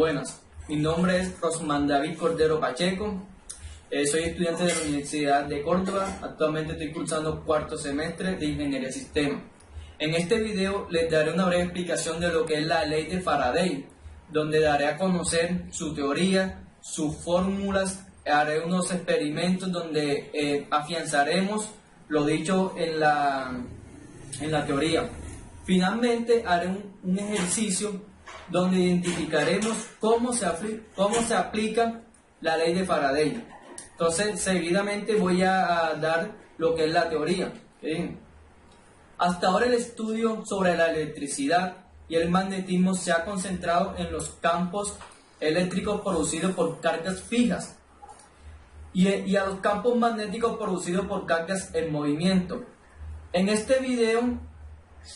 Buenas, mi nombre es Rosman David Cordero Pacheco, soy estudiante de la Universidad de Córdoba, actualmente estoy cursando cuarto semestre de Ingeniería Sistema. En este video les daré una breve explicación de lo que es la ley de Faraday, donde daré a conocer su teoría, sus fórmulas, haré unos experimentos donde afianzaremos lo dicho en la teoría. Finalmente haré un ejercicio donde identificaremos cómo se aplica la ley de Faraday. Entonces, seguidamente voy a dar lo que es la teoría. ¿Sí? Hasta ahora el estudio sobre la electricidad y el magnetismo se ha concentrado en los campos eléctricos producidos por cargas fijas y a los campos magnéticos producidos por cargas en movimiento. En este video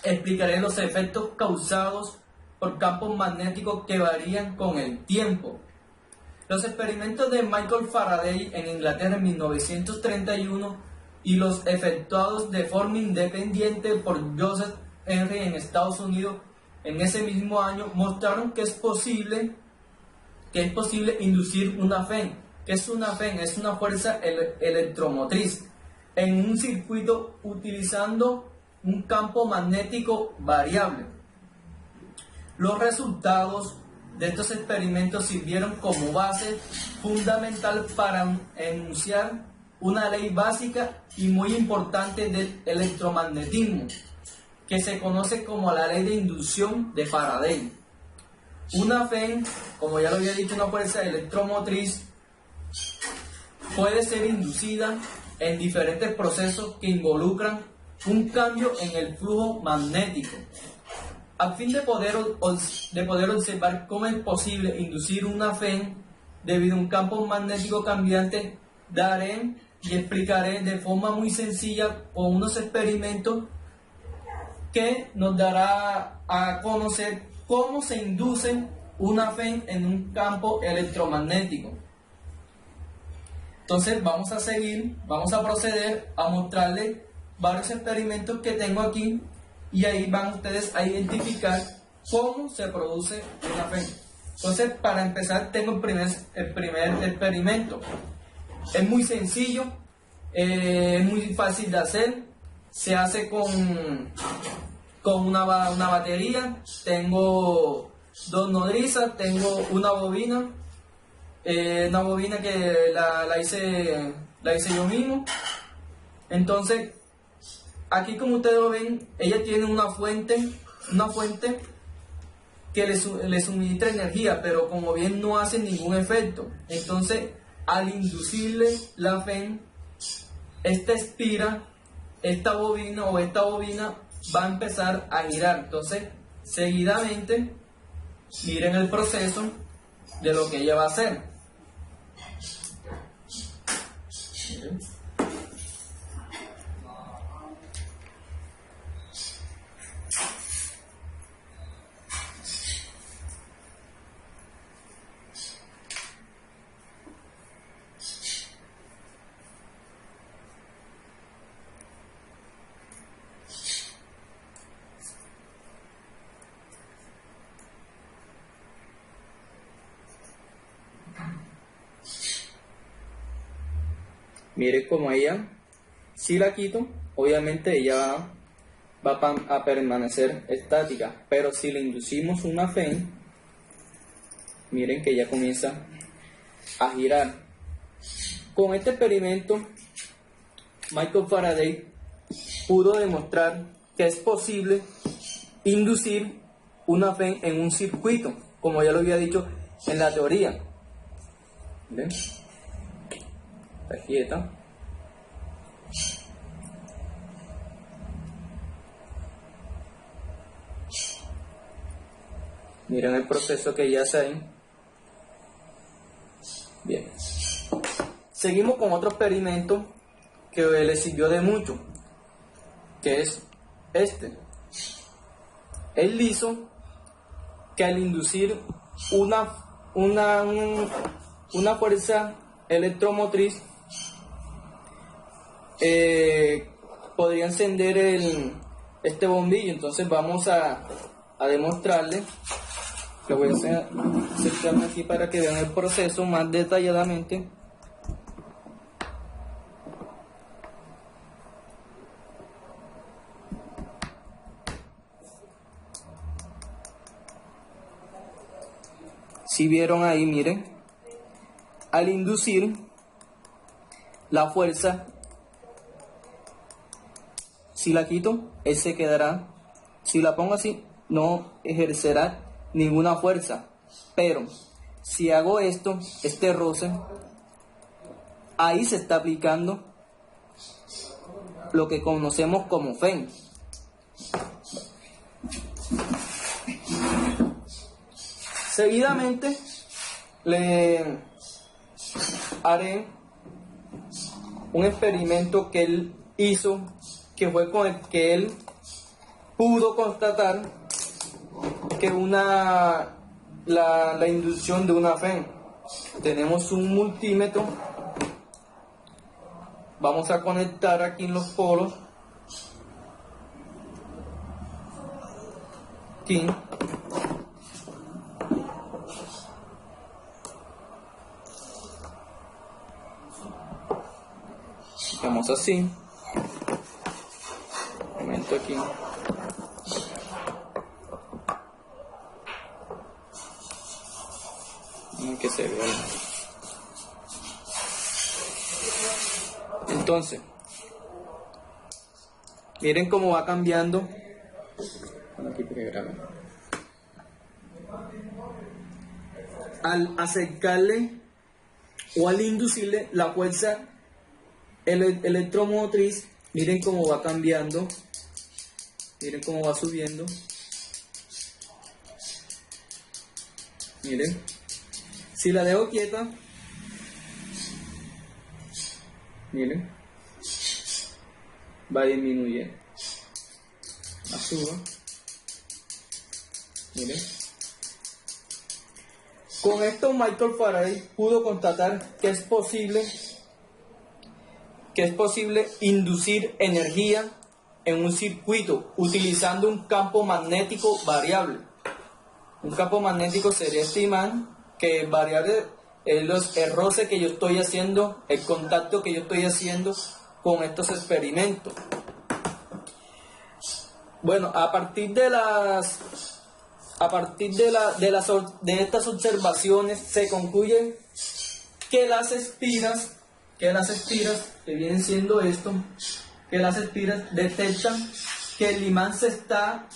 explicaré los efectos causados por campos magnéticos que varían con el tiempo. Los experimentos de Michael Faraday en Inglaterra en 1931 y los efectuados de forma independiente por Joseph Henry en Estados Unidos en ese mismo año mostraron que es posible inducir una FEM. ¿Qué es una FEM? Es una fuerza electromotriz en un circuito utilizando un campo magnético variable. Los resultados de estos experimentos sirvieron como base fundamental para enunciar una ley básica y muy importante del electromagnetismo, que se conoce como la ley de inducción de Faraday. Una FEM, como ya lo había dicho, una fuerza electromotriz, puede ser inducida en diferentes procesos que involucran un cambio en el flujo magnético. A fin de poder observar cómo es posible inducir una FEM debido a un campo magnético cambiante, daré y explicaré de forma muy sencilla con unos experimentos que nos dará a conocer cómo se induce una FEM en un campo electromagnético. Entonces vamos a proceder a mostrarles varios experimentos que tengo aquí y ahí van ustedes a identificar cómo se produce una FEM. Entonces, para empezar, tengo el primer experimento. Es muy sencillo, es muy fácil de hacer. Se hace con una batería. Tengo dos nodrizas, tengo una bobina que la hice yo mismo. Entonces, aquí, como ustedes lo ven, ella tiene una fuente que le suministra energía, pero como bien no hace ningún efecto. Entonces, al inducirle la FEM, esta bobina va a empezar a girar. Entonces, seguidamente, miren el proceso de lo que ella va a hacer. Miren. Mire cómo ella, si la quito, obviamente ella va a permanecer estática, pero si le inducimos una FEM, miren que ella comienza a girar. Con este experimento, Michael Faraday pudo demostrar que es posible inducir una FEM en un circuito, como ya lo había dicho en la teoría. ¿Ven? Está quieta. Miren el proceso que ya hace. Bien. Seguimos con otro experimento que le sirvió de mucho, que es este. Él hizo que al inducir una fuerza electromotriz podría encender este bombillo. Entonces vamos a demostrarle que voy a acercarme aquí para que vean el proceso más detalladamente. Si vieron ahí, miren, al inducir la fuerza, si la quito, él se quedará. Si la pongo así, no ejercerá ninguna fuerza. Pero si hago esto, este roce, ahí se está aplicando lo que conocemos como FEN. Seguidamente le haré un experimento que él hizo, que fue con el que él pudo constatar que la inducción de una FEN. Tenemos un multímetro, vamos a conectar aquí en los polos, aquí. Vamos así, un momento aquí, que se vea. Entonces, miren cómo va cambiando. Aquí al acercarle o al inducirle la fuerza electromotriz, miren cómo va cambiando, miren cómo va subiendo, miren, si la dejo quieta, miren, va disminuyendo, la subo, miren. Con esto Michael Faraday pudo constatar que es posible inducir energía en un circuito utilizando un campo magnético variable. Un campo magnético sería este imán, que es variable, el roce que yo estoy haciendo, el contacto que yo estoy haciendo con estos experimentos. Bueno, a partir de estas observaciones se concluye que las espiras, que vienen siendo esto, que las espiras detectan que el imán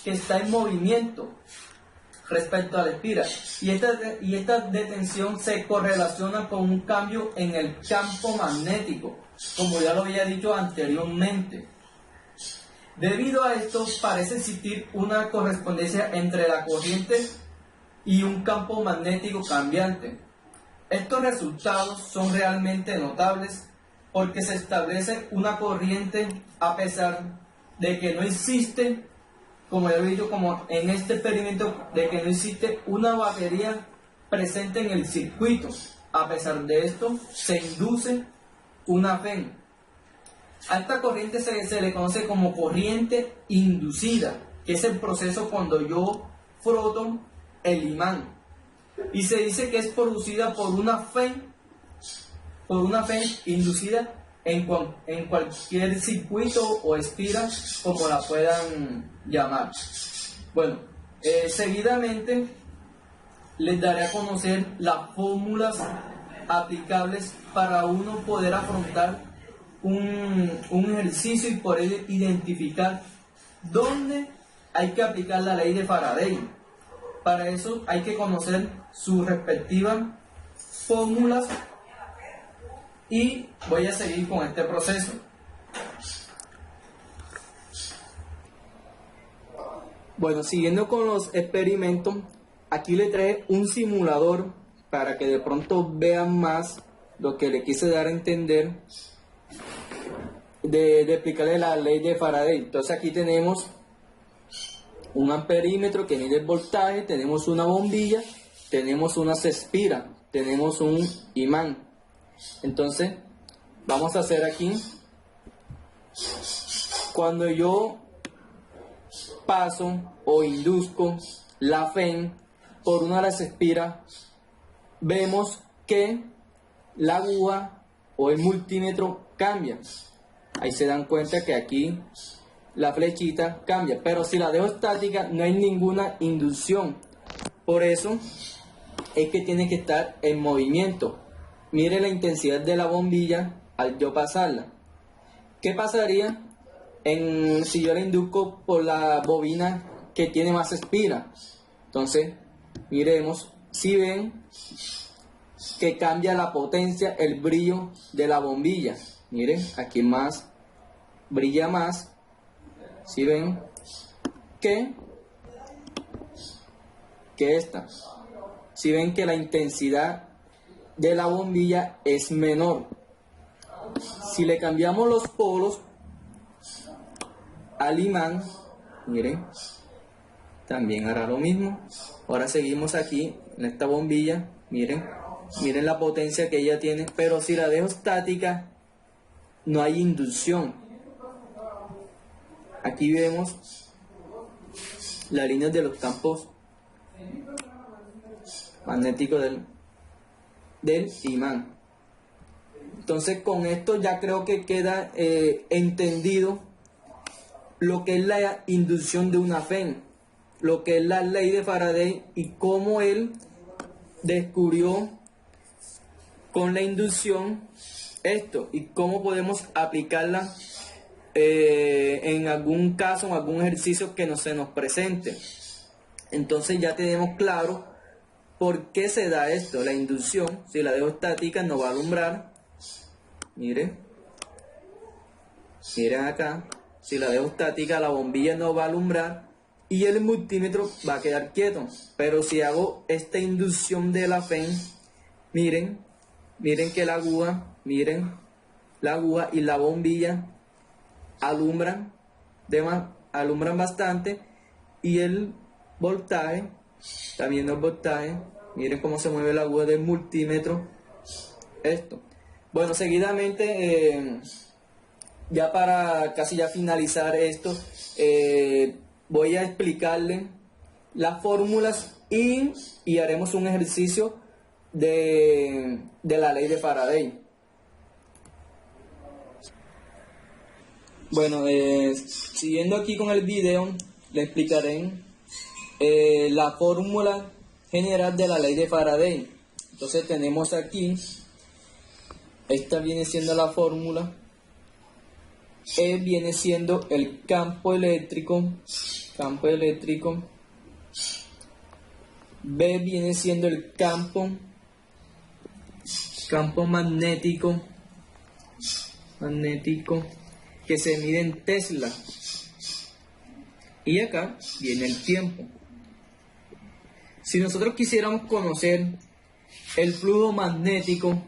que está en movimiento respecto a la espira, y esta detención se correlaciona con un cambio en el campo magnético, como ya lo había dicho anteriormente. Debido a esto, parece existir una correspondencia entre la corriente y un campo magnético cambiante. Estos resultados son realmente notables porque se establece una corriente a pesar de que no existe, como ya he dicho, como en este experimento, de que no existe una batería presente en el circuito. A pesar de esto, se induce una FEN. A esta corriente se le conoce como corriente inducida, que es el proceso cuando yo froto el imán. Y se dice que es producida por una FEN inducida en cualquier circuito o espira, como la puedan llamar. Bueno, seguidamente les daré a conocer las fórmulas aplicables para uno poder afrontar un ejercicio y poder identificar dónde hay que aplicar la ley de Faraday. Para eso hay que conocer sus respectivas fórmulas y voy a seguir con este proceso. Bueno, siguiendo con los experimentos, aquí le traje un simulador para que de pronto vean más lo que le quise dar a entender de explicarle la ley de Faraday. Entonces aquí tenemos un amperímetro que mide el voltaje, tenemos una bombilla, tenemos una cespira, tenemos un imán. Entonces vamos a hacer aquí, cuando yo paso o induzco la FEN, por una de las espiras, vemos que la aguja o el multímetro cambia. Ahí se dan cuenta que aquí la flechita cambia, pero si la dejo estática no hay ninguna inducción. Por eso es que tiene que estar en movimiento. Mire la intensidad de la bombilla al yo pasarla. ¿Qué pasaría si yo la induzco por la bobina que tiene más espira? Entonces, miremos, si ven que cambia la potencia, el brillo de la bombilla. Miren, aquí más, brilla más. Si ven que esta. Si ven que la intensidad de la bombilla es menor. Si le cambiamos los polos al imán, miren, también hará lo mismo. Ahora seguimos aquí en esta bombilla, miren la potencia que ella tiene, pero si la dejo estática no hay inducción. Aquí vemos las líneas de los campos magnéticos del imán. Entonces con esto ya creo que queda entendido lo que es la inducción de una FEM, lo que es la ley de Faraday y cómo él descubrió con la inducción esto y cómo podemos aplicarla en algún caso, en algún ejercicio que se nos presente. Entonces ya tenemos claro por qué se da esto, la inducción. Si la dejo estática no va a alumbrar. Miren acá, si la dejo estática la bombilla no va a alumbrar y el multímetro va a quedar quieto. Pero si hago esta inducción de la FEM, miren que la aguja, la aguja y la bombilla alumbran bastante y el voltaje, también el voltaje, miren cómo se mueve la aguja del multímetro. Esto. Bueno, seguidamente, ya para casi ya finalizar esto, voy a explicarle las fórmulas y haremos un ejercicio de la ley de Faraday. Bueno, siguiendo aquí con el video, le explicaré la fórmula general de la ley de Faraday. Entonces tenemos aquí, esta viene siendo la fórmula. E viene siendo el campo eléctrico. B viene siendo el campo magnético que se mide en Tesla. Y acá viene el tiempo. Si nosotros quisiéramos conocer el flujo magnético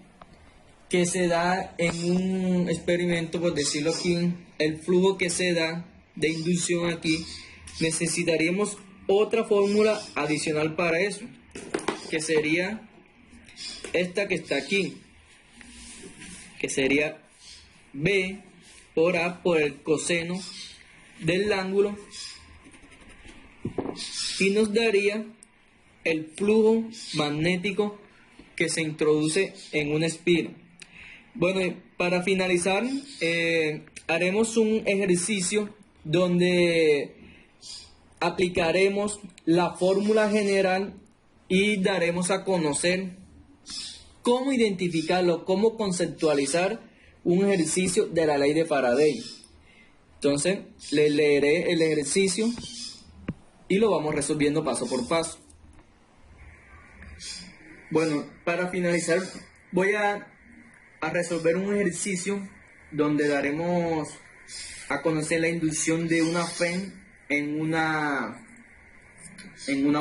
que se da en un experimento, por decirlo aquí, el flujo que se da de inducción aquí, necesitaríamos otra fórmula adicional para eso, que sería esta que está aquí, que sería B por A por el coseno del ángulo, y nos daría el flujo magnético que se introduce en una espira. Bueno, para finalizar, haremos un ejercicio donde aplicaremos la fórmula general y daremos a conocer cómo identificarlo, cómo conceptualizar un ejercicio de la ley de Faraday. Entonces, les leeré el ejercicio y lo vamos resolviendo paso por paso. Bueno, para finalizar, voy a resolver un ejercicio donde daremos a conocer la inducción de una FEM en una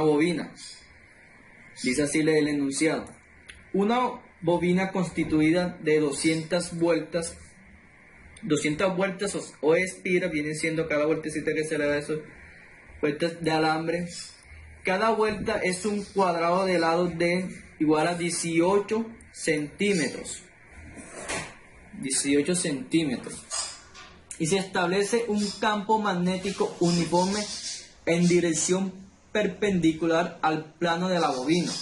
bobina. Dice así el enunciado: una bobina constituida de 200 vueltas o espiras, viene siendo cada vueltecita que se le da eso, vueltas de alambre. Cada vuelta es un cuadrado de lado de igual a 18 centímetros. 18 centímetros. Y se establece un campo magnético uniforme en dirección perpendicular al plano de la bobina.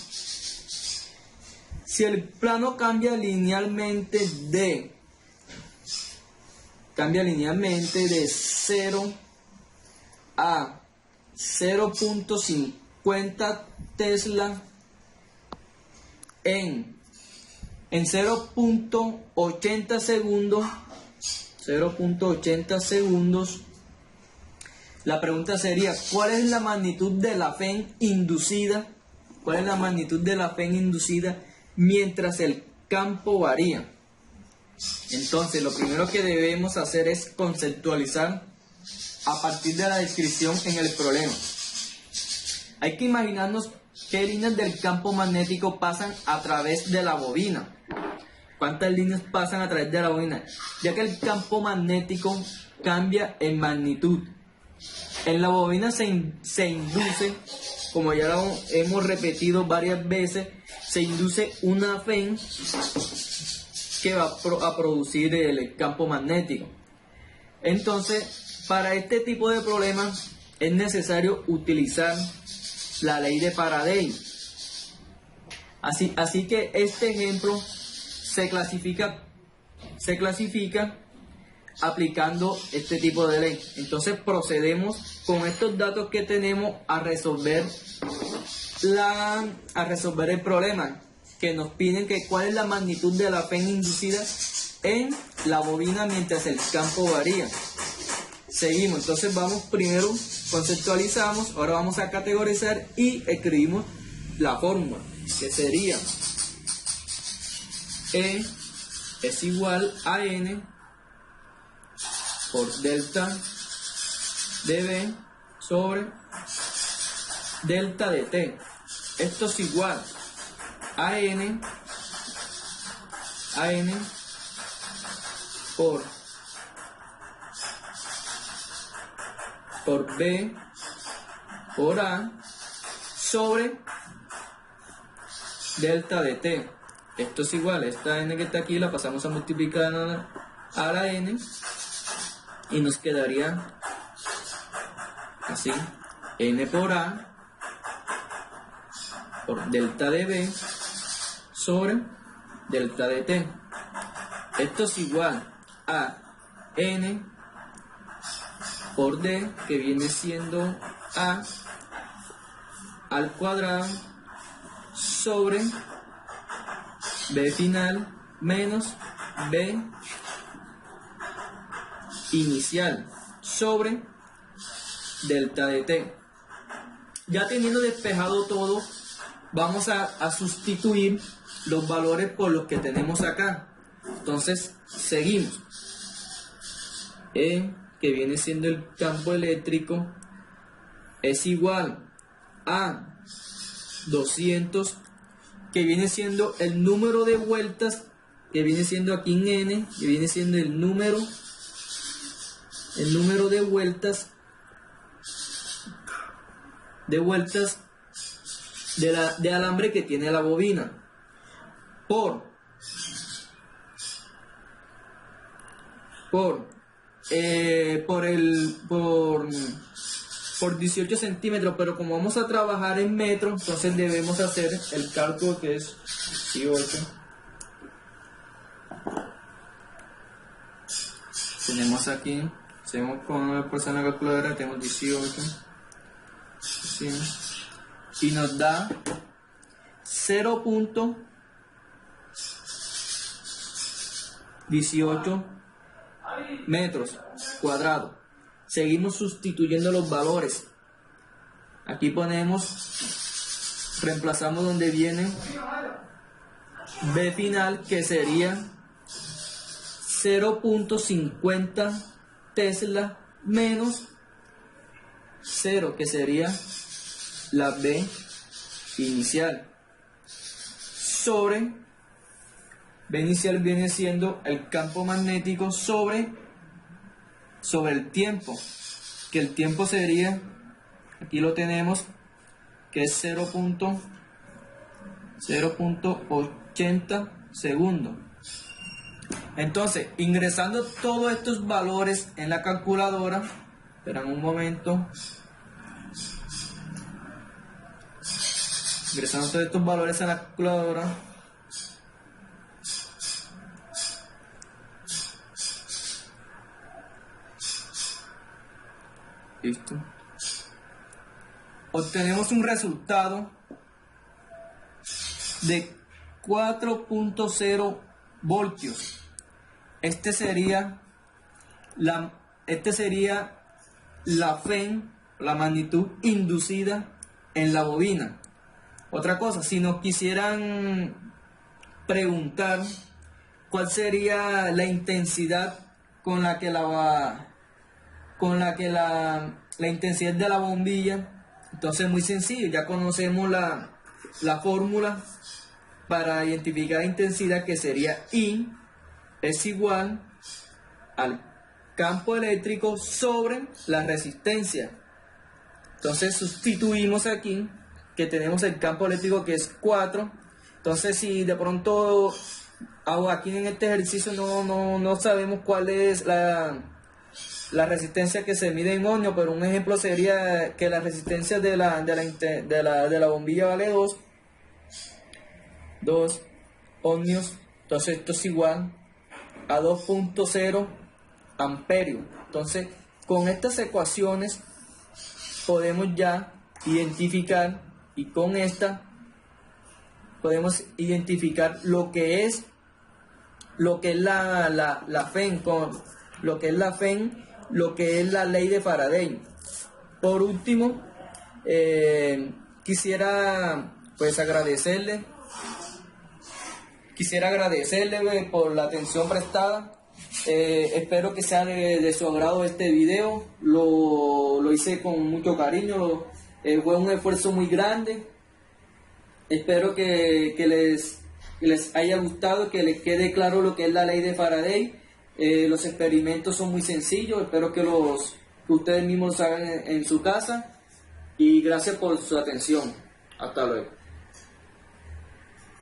Si el plano cambia linealmente de 0 a 0.50 Tesla en 0.80 segundos, la pregunta sería, ¿cuál es la magnitud de la FEN inducida? ¿Cuál es la magnitud de la FEN inducida mientras el campo varía? Entonces, lo primero que debemos hacer es conceptualizar a partir de la descripción en el problema. Hay que imaginarnos qué líneas del campo magnético pasan a través de la bobina. ¿Cuántas líneas pasan a través de la bobina? Ya que el campo magnético cambia en magnitud. En la bobina se induce, como ya lo hemos repetido varias veces, se induce una FEN que va a producir el campo magnético. Entonces, para este tipo de problemas es necesario utilizar la ley de Faraday. Así que este ejemplo se clasifica aplicando este tipo de ley. Entonces procedemos con estos datos que tenemos a resolver el problema, que nos piden que cuál es la magnitud de la FEN inducida en la bobina mientras el campo varía. Seguimos, entonces vamos primero, conceptualizamos, ahora vamos a categorizar y escribimos la fórmula, que sería E es igual a N por delta de B sobre delta de T. Esto es igual a N por B por A sobre delta de T. Esto es igual, esta N que está aquí la pasamos a multiplicar a la N y nos quedaría así, N por A por delta de B sobre delta de T. Esto es igual a N por D, que viene siendo A al cuadrado sobre B final menos B inicial sobre delta de T. Ya teniendo despejado todo, vamos a sustituir los valores por los que tenemos acá. Entonces seguimos. E, que viene siendo el campo eléctrico, es igual a 200, que viene siendo el número de vueltas, que viene siendo aquí en N, que viene siendo el número de vueltas de alambre que tiene la bobina, por 18 centímetros, pero como vamos a trabajar en metros, entonces debemos hacer el cálculo, que es 18. Tenemos aquí, hacemos con la persona calculadora, tenemos 18, ¿sí? Y nos da 0.18 metros cuadrados. Seguimos sustituyendo los valores. Aquí reemplazamos donde viene B final, que sería 0.50 Tesla menos 0, que sería la B inicial, sobre B inicial viene siendo el campo magnético sobre el tiempo, que el tiempo sería, aquí lo tenemos, que es 0.80 segundos. Entonces, ingresando todos estos valores en la calculadora, esperan un momento, Ingresando todos estos valores a la calculadora. Listo. Obtenemos un resultado de 4.0 voltios. Este sería la FEN, la magnitud inducida en la bobina. Otra cosa, si nos quisieran preguntar cuál sería la intensidad con la que la intensidad de la bombilla, entonces muy sencillo, ya conocemos la fórmula para identificar la intensidad, que sería I es igual al campo eléctrico sobre la resistencia. Entonces sustituimos aquí que tenemos el campo eléctrico, que es 4. Entonces si de pronto aquí en este ejercicio no sabemos cuál es la resistencia que se mide en ohmios, pero un ejemplo sería que la resistencia de la bombilla vale 2 ohmios. Entonces esto es igual a 2.0 amperios. Entonces con estas ecuaciones podemos ya identificar, y con esta podemos identificar lo que es la FEN, con lo que es la FEN, lo que es la ley de Faraday. Por último, quisiera agradecerle por la atención prestada. Espero que sea de su agrado este video. Lo hice con mucho cariño, fue un esfuerzo muy grande. Espero que les haya gustado, que les quede claro lo que es la ley de Faraday. Los experimentos son muy sencillos, espero que ustedes mismos los hagan en su casa, y gracias por su atención. Hasta luego.